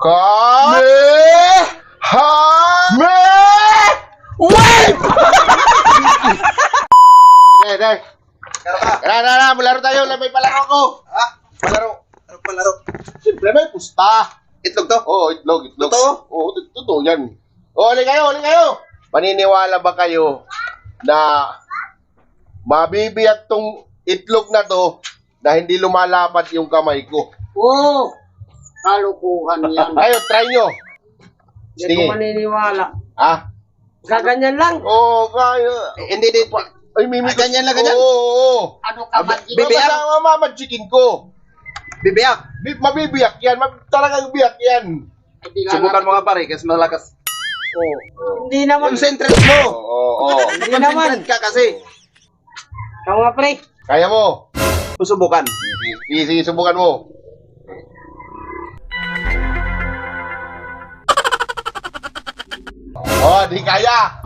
Ka! Me! Ha! Me! Wait! Dai. Malaro tayo. May palaro ko. Ha? Palaro. Ano palaro? Siyempre may pusta. Itlog to? Oo, itlog. Totoo? Oo, totoo yan. Huli kayo. Maniniwala ba kayo na mabibiyat tong itlog na to na hindi lumalapat yung kamay ko? Oo. Kalukuhan yan. Ayo, try nyo. Hindi ko maniniwala. Ah? Gaganyan lang. Oo, kaya. Hindi dito. Ay, mimi. Ganyan lang, ganyan? Oo. Ano ka man? Bibiyak? Mamamadjikin ko. Bibiyak. Mabibiyak yan. Talagang biyak yan. Subukan mo nga pare, kasi malakas. Hindi naman. Concentrate mo. Oo. Hindi naman. Concentrate ka kasi. Ikaw nga, pre. Kaya mo. Susubukan. Sige, subukan mo. Oh, di kaya.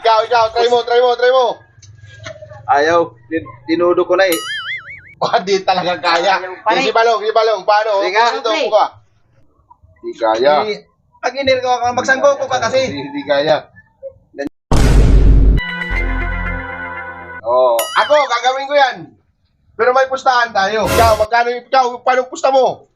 Ikaw, try mo. Ayaw. Tinudo ko na eh. Oh, di talaga kaya. Pare. Si Balong. Paano? Sige nga. Ito mo ka. Di kaya. Pag inir ko, magsanggo ko ka kasi. Di kaya. Oh, ako, gagawin ko yan. Pero may pustahan tayo. Paano pusta mo?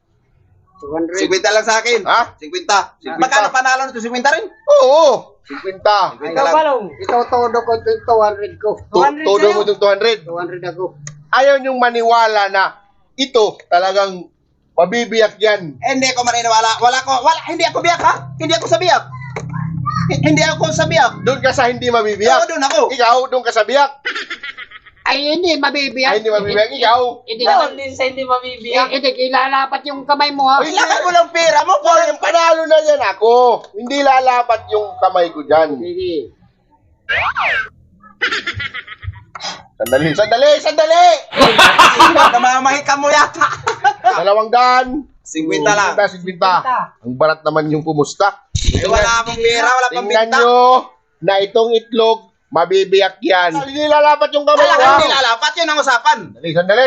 200. 50 lang sa akin. Ha? 50. Magkano panalo nito? 50 rin? Oo, 50. Ikaw, Balong. Ikaw, todo ko ito, 200 ko. 200 Todo sa'yo. mo itong 200. 200 ako. Ayaw niyong maniwala na ito talagang mabibiyak yan. Hindi ako maniniwala. Hindi ako biyak ha? Hindi ako sa biyak. Hindi ako sa biyak. Doon ka sa hindi mabibiyak. Oo, doon ako. Ikaw, doon ka sa biyak. Ay, hindi, mabibiyak. Ay, hindi mabibiyak. Ikaw. Hindi naman din sa hindi mabibiyak. Hindi, ilalapat yung kamay mo, ha? Ay, Ilakad mo lang pera mo. Ay, panalo na yan ako. Hindi lalapat yung kamay ko dyan. Sige. Sandali! Namamahikan mo yata. 200. 50 lang. 50. Ang barat naman yung pumusta. Eh, wala akong pera, wala pang Tingnan binta. nyo na itong itlog, mabibiyak yan. Hindi lalapat yung kamay ko. Talagang nilalapat yun ang usapan.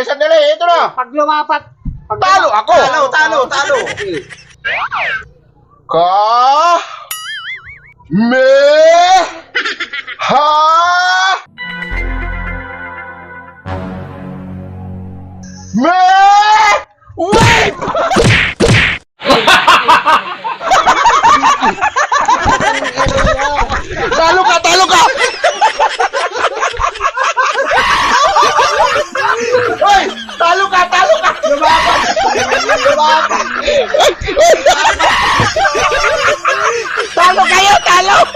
Sandali. Ito na. Pag lumapat. Talo ako. Talo. Ka. Me. Ha. Me. Wait. Talo ka. Hoy, talo ka. Lumaban.